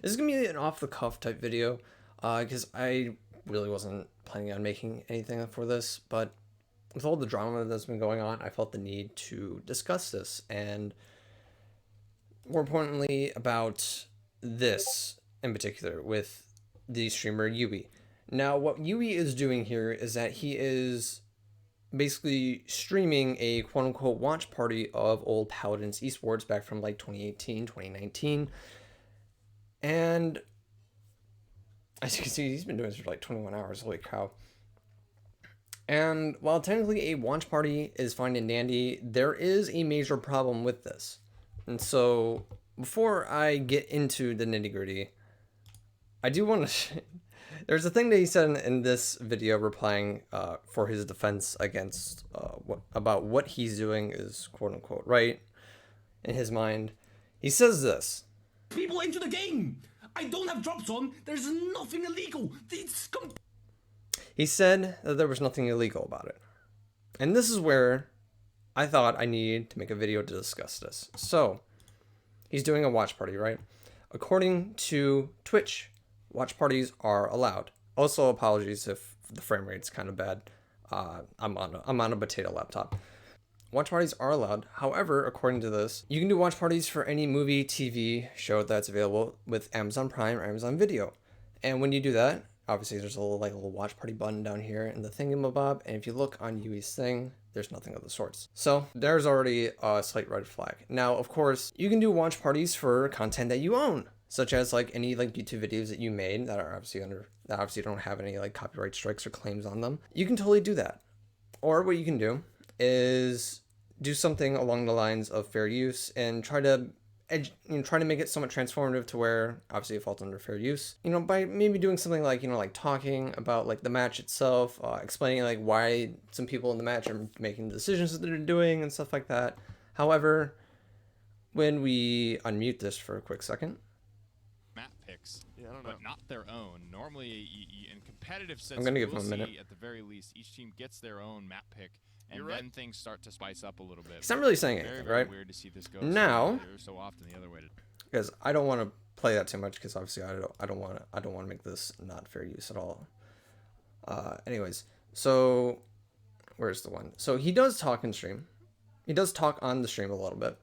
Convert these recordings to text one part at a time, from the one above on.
This is gonna be an off-the-cuff type video, because I really wasn't planning on making anything for this, but with all the drama that's been going on, I felt the need to discuss this, and more importantly, about this in particular with the streamer Yiuii. Now, what Yiuii is doing here is that he is basically streaming a quote unquote watch party of old Paladins esports back from like 2018, 2019. And as you can see, he's been doing this for like 21 hours. Holy cow. And while technically a watch party is fine and dandy, there is a major problem with this. And so before I get into the nitty gritty, I do want to. There's a thing that he said in this video replying for his defense against about what he's doing is quote unquote right in his mind. He says this. People into the game. I don't have drops on. There's nothing illegal. He said that there was nothing illegal about it. And this is where I thought I needed to make a video to discuss this. So he's doing a watch party, right? According to Twitch, watch parties are allowed. Also, apologies if the frame rate's kind of bad. I'm on a potato laptop. Watch parties are allowed. However, according to this, you can do watch parties for any movie, TV show that's available with Amazon Prime or Amazon Video. And when you do that, obviously there's a little watch party button down here in the thingamabob. And if you look on Yiuii's thing, there's nothing of the sorts. So there's already a slight red flag. Now, of course, you can do watch parties for content that you own, such as like any like YouTube videos that you made that are obviously don't have any like copyright strikes or claims on them. You can totally do that. Or what you can do is do something along the lines of fair use and try to make it somewhat transformative to where obviously it falls under fair use, by maybe doing something like, like talking about like the match itself, explaining like why some people in the match are making the decisions that they're doing and stuff like that. However, when we unmute this for a quick second, map picks, but not their own. Normally, in competitive sense, I'm gonna give him a minute. at the very least, each team gets their own map pick, and then things start to spice up a little bit. He's not really saying anything, very right? Weird to see this go now, so often the other way. Because I don't want to play that too much, because obviously I don't want to make this not fair use at all. Anyways, so where's the one? So he does talk in stream. He does talk on the stream a little bit.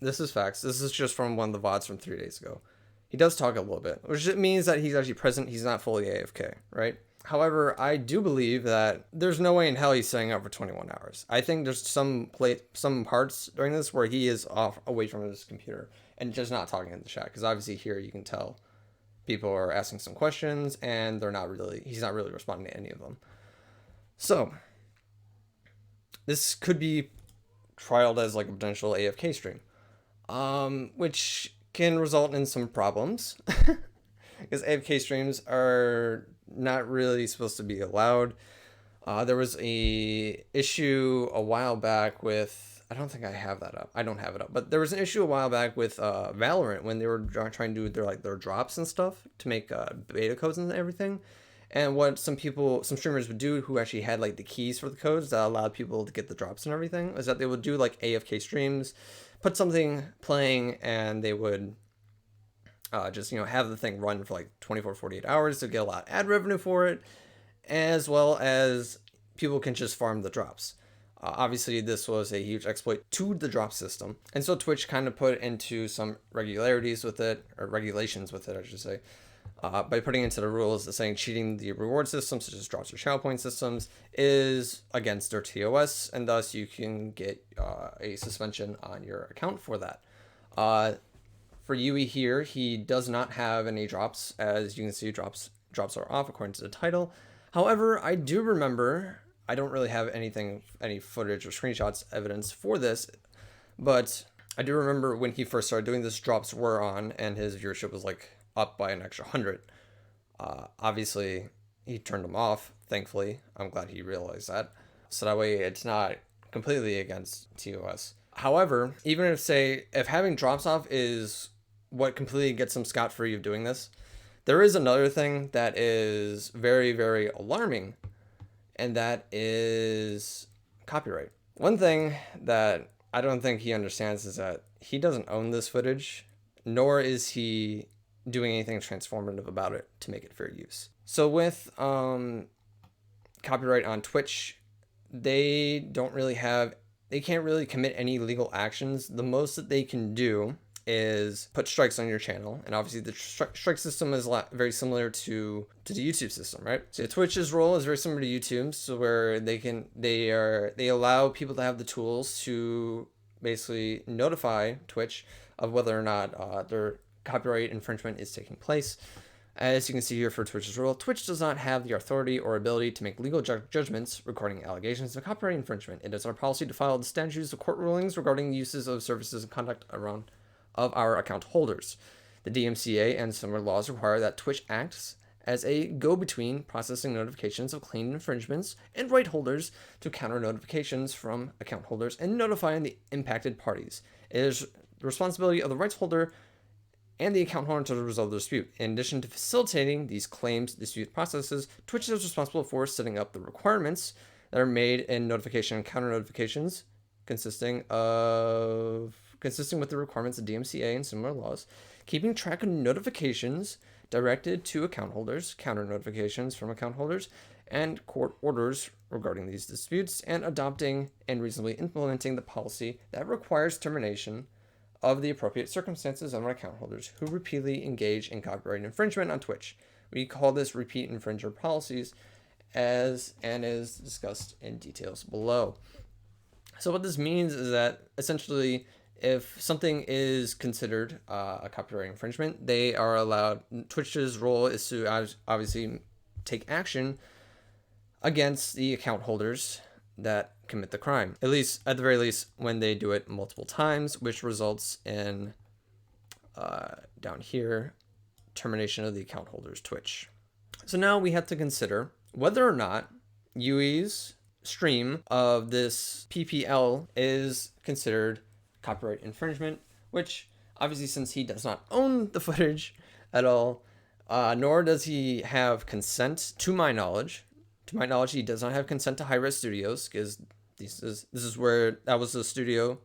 This is facts. This is just from one of the VODs from 3 days ago. He does talk a little bit, which means that he's actually present. He's not fully AFK, right? However, I do believe that there's no way in hell he's staying up for 21 hours. I think there's some parts during this where he is away from his computer and just not talking in the chat. Because obviously here you can tell people are asking some questions and he's not really responding to any of them. So this could be trialed as like a potential AFK stream, which can result in some problems because AFK streams are not really supposed to be allowed. There was a issue a while back with, I don't think I have that up. I don't have it up, but there was an issue a while back with Valorant when they were trying to do their drops and stuff to make beta codes and everything. And what some streamers would do who actually had like the keys for the codes that allowed people to get the drops and everything is that they would do like AFK streams, put something playing, and they would just have the thing run for like 24-48 hours to get a lot of ad revenue for it, as well as people can just farm the drops. Obviously this was a huge exploit to the drop system, and so Twitch kind of put into some regulations with it, I should say, by putting into the rules that saying cheating the reward system, such as drops or channel point systems, is against their TOS, and thus you can get a suspension on your account for that. For Yiuii here, he does not have any drops. As you can see, drops are off according to the title. However, I do remember, I don't really have any footage or screenshots evidence for this, but I do remember when he first started doing this, drops were on and his viewership was like up by an extra 100. Obviously he turned them off, thankfully. I'm glad he realized that, so that way it's not completely against TOS. However, even if having drops off is what completely gets him scot-free of doing this, there is another thing that is very, very alarming, and that is copyright. One thing that I don't think he understands is that he doesn't own this footage, nor is he doing anything transformative about it to make it fair use. So with copyright on Twitch, they can't really commit any legal actions. The most that they can do is put strikes on your channel, and obviously the strike system is very similar to the YouTube system, right? So Twitch's role is very similar to YouTube's, so where they allow people to have the tools to basically notify Twitch of whether or not their copyright infringement is taking place. As you can see here for Twitch's role, Twitch does not have the authority or ability to make legal judgments regarding allegations of copyright infringement. It is our policy to follow the statutes of court rulings regarding uses of services and conduct of our account holders. The DMCA and similar laws require that Twitch acts as a go-between, processing notifications of claimed infringements and right holders to counter notifications from account holders and notifying the impacted parties. It is the responsibility of the rights holder and the account holder to resolve the dispute. In addition to facilitating these claims dispute processes, Twitch is responsible for setting up the requirements that are made in notification and counter notifications, consisting with the requirements of DMCA and similar laws, keeping track of notifications directed to account holders, counter notifications from account holders, and court orders regarding these disputes, and adopting and reasonably implementing the policy that requires termination of the appropriate circumstances of our account holders who repeatedly engage in copyright infringement on Twitch. We call this repeat infringer policies, as is discussed in details below. So what this means is that essentially, if something is considered a copyright infringement, they are allowed. Twitch's role is to obviously take action against the account holders that commit the crime, at the very least when they do it multiple times, which results in down here, termination of the account holder's Twitch. So now we have to consider whether or not Yiui's stream of this PPL is considered copyright infringement, which obviously, since he does not own the footage at all, nor does he have consent, to my knowledge, he does not have consent to Hi-Res Studios, because this is where that was the studio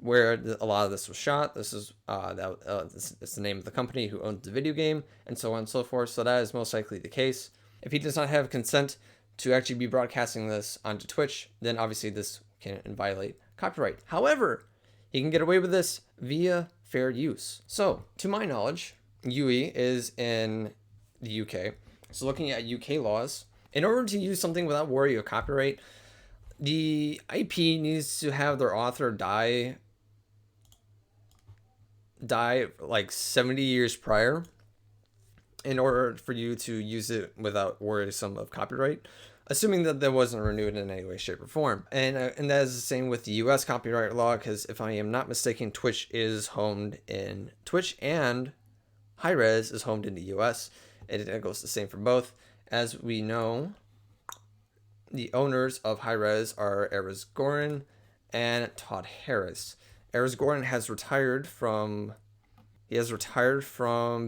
where a lot of this was shot. This is it's the name of the company who owns the video game, and so on and so forth. So that is most likely the case. If he does not have consent to actually be broadcasting this onto Twitch, then obviously this can violate copyright. However, he can get away with this via fair use. So, to my knowledge, Yiuii is in the UK. So looking at UK laws, in order to use something without worry of copyright, the IP needs to have their author die like 70 years prior in order for you to use it without worrisome of copyright, assuming that that wasn't renewed in any way, shape, or form. And that is the same with the US copyright law, because if I am not mistaken, Twitch and Hi-Res is homed in the US. It goes the same for both. As we know, the owners of Hi-Res are Erez Gorin and Todd Harris. Erez Gorin has retired from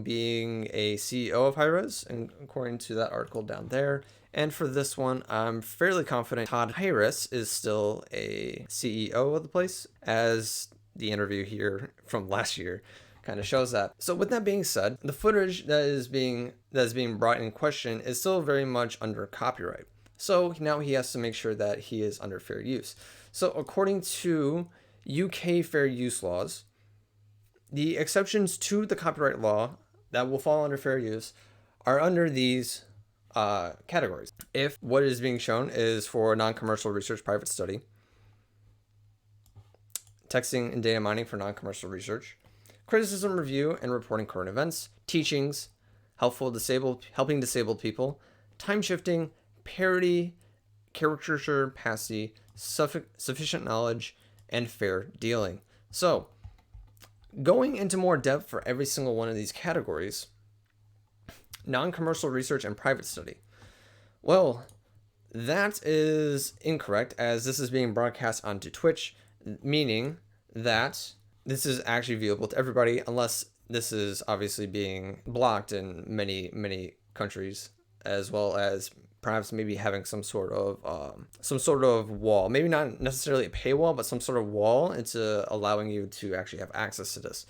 being a CEO of Hi-Res, and according to that article down there. And for this one, I'm fairly confident Todd Harris is still a CEO of the place, as the interview here from last year kind of shows that. So with that being said, the footage that is being brought in question is still very much under copyright. So now he has to make sure that he is under fair use. So according to UK fair use laws, the exceptions to the copyright law that will fall under fair use are under these categories. If what is being shown is for non-commercial research, private study, texting and data mining for non-commercial research, criticism, review, and reporting current events, teachings, helping disabled people, time shifting, parody, caricature, pasty, sufficient knowledge, and fair dealing. So, going into more depth for every single one of these categories, non-commercial research and private study. Well, that is incorrect, as this is being broadcast onto Twitch, meaning that this is actually viewable to everybody, unless this is obviously being blocked in many, many countries, as well as perhaps maybe having some sort of wall, maybe not necessarily a paywall, but some sort of wall into allowing you to actually have access to this.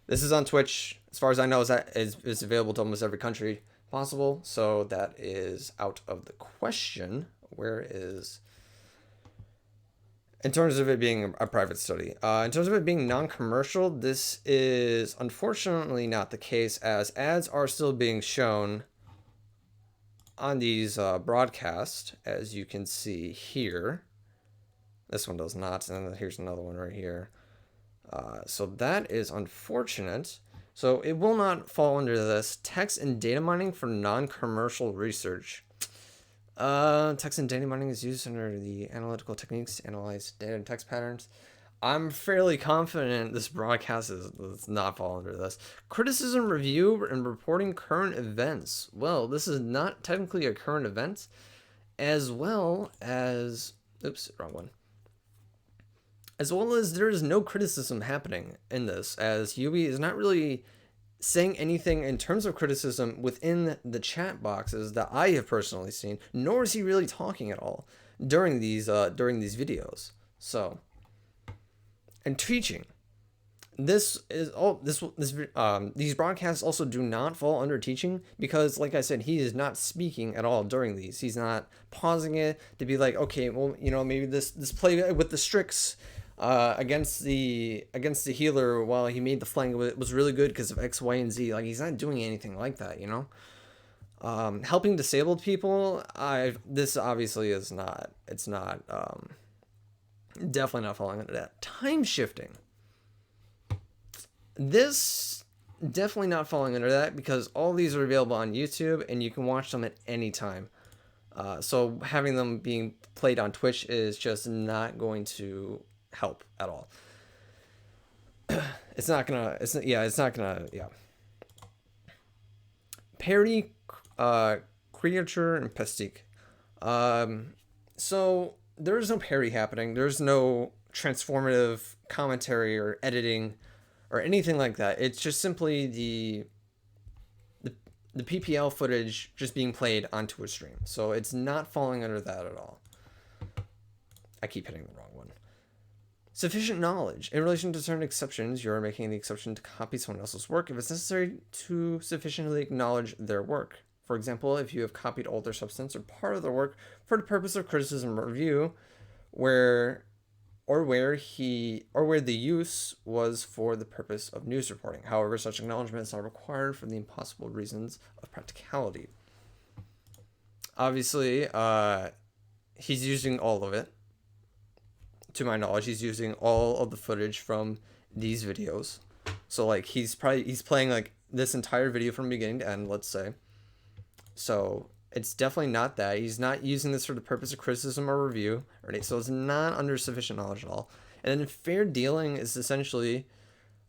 This is on Twitch. As far as I know, is available to almost every country possible. So that is out of the question. Where is... In terms of it being a private study. In terms of it being non-commercial, this is unfortunately not the case, as ads are still being shown on these broadcasts, as you can see here. This one does not, and then here's another one right here. So that is unfortunate. So it will not fall under this. Text and data mining for non-commercial research. Text and data mining is used under the analytical techniques to analyze data and text patterns. I'm fairly confident this broadcast does not fall under this. Criticism, review, and reporting current events. Well, this is not technically a current event, as well as... Oops, wrong one. As well as there is no criticism happening in this, as Yiuii is not really saying anything in terms of criticism within the chat boxes that I have personally seen, nor is he really talking at all during these videos. So, and teaching, these broadcasts also do not fall under teaching, because like I said, he is not speaking at all during these. He's not pausing it to be like, okay, well, you know, maybe this play with the Strix against the healer while he made the flank was really good because of X, Y, and Z. Like, he's not doing anything like that, you know. Helping disabled people, this obviously is not. It's not. Definitely not falling under that. Time shifting. This definitely not falling under that, because all these are available on YouTube and you can watch them at any time. So having them being played on Twitch is just not going to help at all. It's not gonna. Yeah. Parody, creature, and pestique. So there's no parry happening. There's no transformative commentary or editing or anything like that. It's just simply the PPL footage just being played onto a stream. So it's not falling under that at all. I keep hitting the wrong one. Sufficient knowledge. In relation to certain exceptions, you're making the exception to copy someone else's work if it's necessary to sufficiently acknowledge their work. For example, if you have copied all their substance or part of their work for the purpose of criticism or review, where the use was for the purpose of news reporting. However, such acknowledgement is not required for the impossible reasons of practicality. Obviously, he's using all of it. To my knowledge, he's using all of the footage from these videos. So like he's playing like this entire video from beginning to end, let's say. So it's definitely not that. He's not using this for the purpose of criticism or review, right? So it's not under sufficient knowledge at all. And then fair dealing is essentially,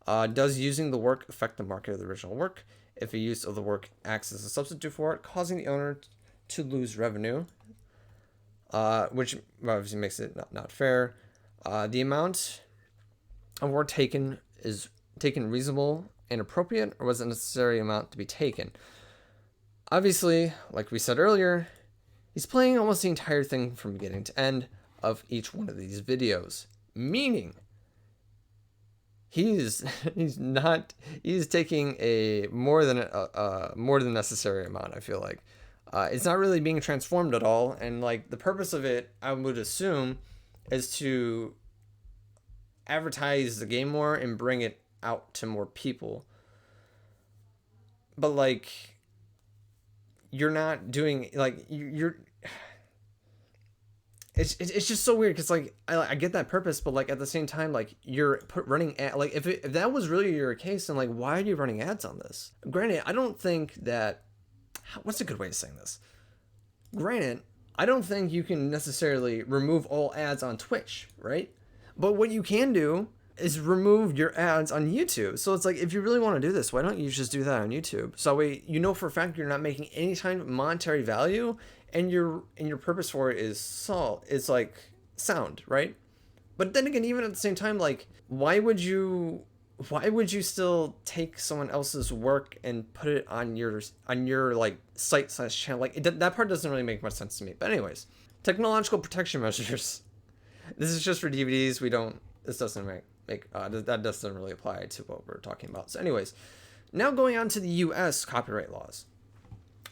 does using the work affect the market of the original work? If a use of the work acts as a substitute for it, causing the owner to lose revenue, which obviously makes it not fair. The amount of work taken is reasonable and appropriate, or was it a necessary amount to be taken? Obviously, like we said earlier, he's playing almost the entire thing from beginning to end of each one of these videos, meaning he's taking a more than necessary amount. I feel like it's not really being transformed at all, and like the purpose of it, I would assume, is to advertise the game more and bring it out to more people. But like, you're not doing, like, you're it's just so weird, because like I get that purpose, but like at the same time, like you're running ad, like if that was really your case, then like why are you running ads on this? Granted, I don't think that, what's a good way of saying this? Granted, I don't think you can necessarily remove all ads on Twitch, right? But what you can do is remove your ads on YouTube. So it's like, if you really want to do this, why don't you just do that on YouTube? So wait, you know for a fact you're not making any kind of monetary value, and your purpose for it is like sound, right? But then again, even at the same time, like why would you still take someone else's work and put it on your like site / channel? Like that part doesn't really make much sense to me. But anyways, technological protection measures. This is just for DVDs. This doesn't make that doesn't really apply to what we're talking about. So anyways, now going on to the US copyright laws.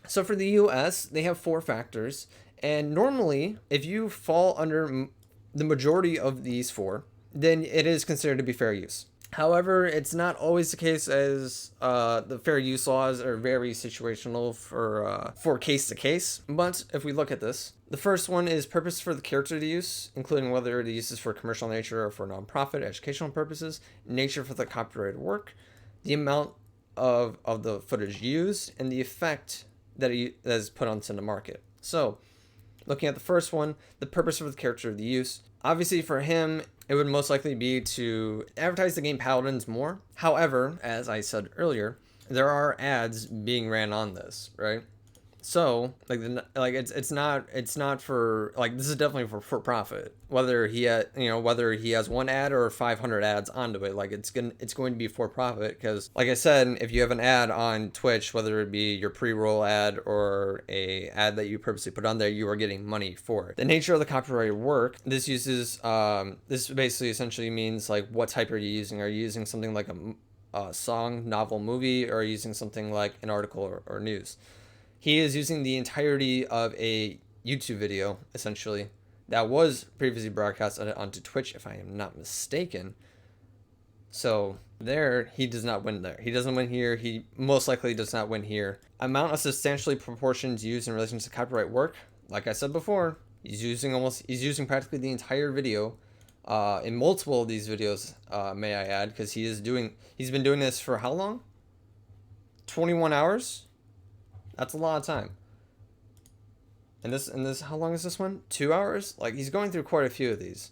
So for the US, they have 4 factors, and normally if you fall under the majority of these 4, then it is considered to be fair use. However, it's not always the case, as the fair use laws are very situational for case to case. But if we look at this, the first one is purpose for the character to use, including whether the use is for commercial nature or for nonprofit educational purposes, nature for the copyrighted work, the amount of the footage used, and the effect that is put onto the market. So, looking at the first one, the purpose for the character of the use. Obviously, for him, it would most likely be to advertise the game Paladins more. However, as I said earlier, there are ads being ran on this, right? So, it's not for, like, this is definitely for profit. Whether he has 1 ad or 500 ads onto it, like, it's going to be for profit, because, like I said, if you have an ad on Twitch, whether it be your pre-roll ad or a ad that you purposely put on there, you are getting money for it. The nature of the copyrighted work, this basically essentially means, like, what type are you using? Are you using something like a song, novel, movie, or are you using something like an article or news? He is using the entirety of a YouTube video, essentially, that was previously broadcast onto Twitch, if I am not mistaken. So there, he does not win there. He doesn't win here. He most likely does not win here. Amount of substantially proportions used in relation to copyright work. Like I said before, he's using practically the entire video. In multiple of these videos, may I add, because he's been doing this for how long? 21 hours? That's a lot of time. And this, how long is this one? 2 hours? Like, he's going through quite a few of these.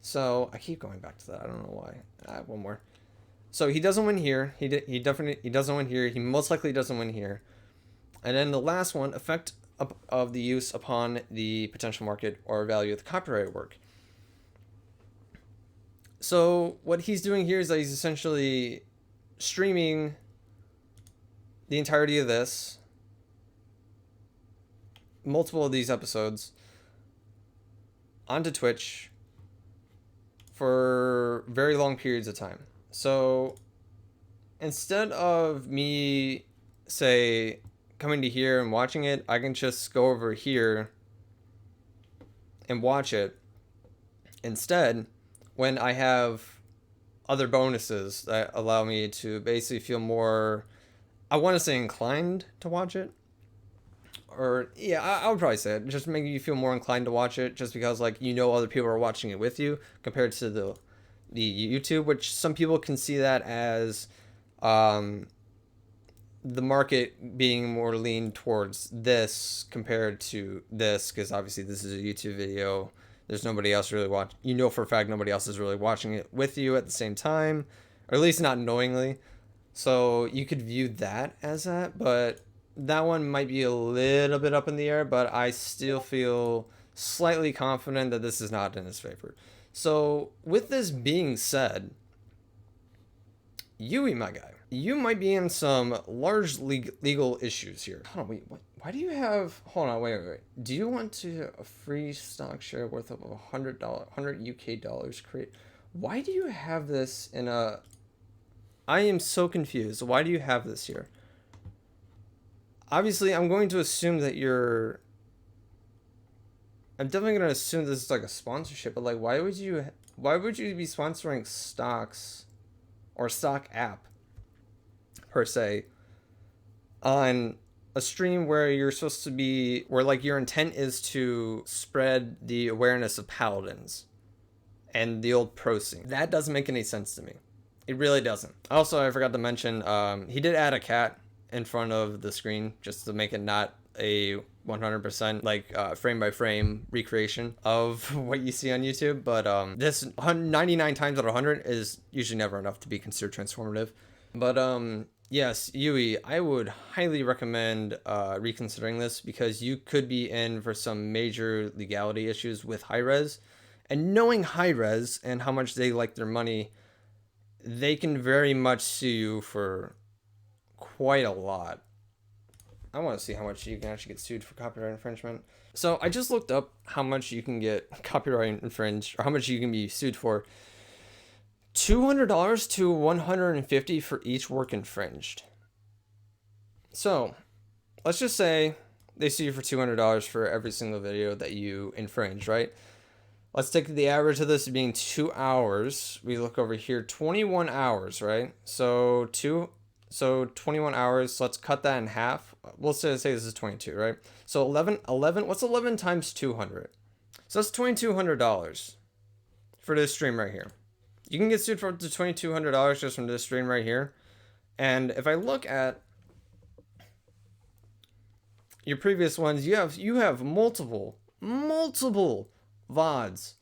So I keep going back to that. I don't know why. I have one more. So he doesn't win here. He doesn't win here. He most likely doesn't win here. And then the last one, effect of the use upon the potential market or value of the copyrighted work. So what he's doing here is that he's essentially streaming the entirety of this, multiple of these episodes, onto Twitch for very long periods of time. So instead of me, say, coming to here and watching it, I can just go over here and watch it instead, when I have other bonuses that allow me to basically feel more, I want to say, inclined to watch it. Or, yeah, I would probably say it. Just making you feel more inclined to watch it, just because, like, other people are watching it with you, compared to the YouTube, which some people can see that as the market being more leaned towards this compared to this, because obviously this is a YouTube video. There's nobody else really watching. For a fact nobody else is really watching it with you at the same time, or at least not knowingly. So you could view that as that, but that one might be a little bit up in the air, but I still feel slightly confident that this is not in his favor. So with this being said, Yiuii, my guy, you might be in some large legal issues here. Hold on, wait, what? Why do you have, hold on, wait. Do you want to a free stock share worth of $100 UK dollars create? Why do you have this in a, I am so confused. Why do you have this here? Obviously, I'm going to assume that I'm definitely going to assume this is like a sponsorship, but like, why would you be sponsoring stocks or stock app per se on a stream where you're supposed to be, where like your intent is to spread the awareness of Paladins and the old pro scene? That doesn't make any sense to me. It really doesn't. Also, I forgot to mention, he did add a cat in front of the screen just to make it not a 100% like frame by frame recreation of what you see on YouTube. But this 99 times out of 100 is usually never enough to be considered transformative. But yes, Yiuii, I would highly recommend reconsidering this, because you could be in for some major legality issues with Hi-Rez. And knowing Hi-Rez and how much they like their money, they can very much sue you for quite a lot. I want to see how much you can actually get sued for copyright infringement. So I just looked up how much you can get copyright infringed, or how much you can be sued for. $200 to $150 for each work infringed. So, let's just say they sue you for $200 for every single video that you infringe, right? Let's take the average of this being 2 hours. We look over here, 21 hours, right? So 21 hours. Let's cut that in half. We'll say this is 22, right? So 11. What's 11 times 200? So that's $2,200 for this stream right here. You can get sued for up to $2,200 just from this stream right here. And if I look at your previous ones, you have multiple VODs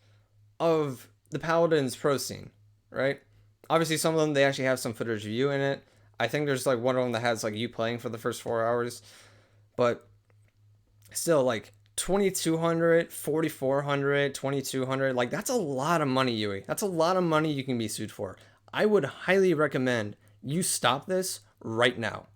of the Paladins pro scene, right? Obviously, some of them, they actually have some footage of you in it. I think there's like one of them that has like you playing for the first 4 hours, but still, like 2,200, 4,400, 2,200, like that's a lot of money, Yiuii. That's a lot of money you can be sued for. I would highly recommend you stop this right now.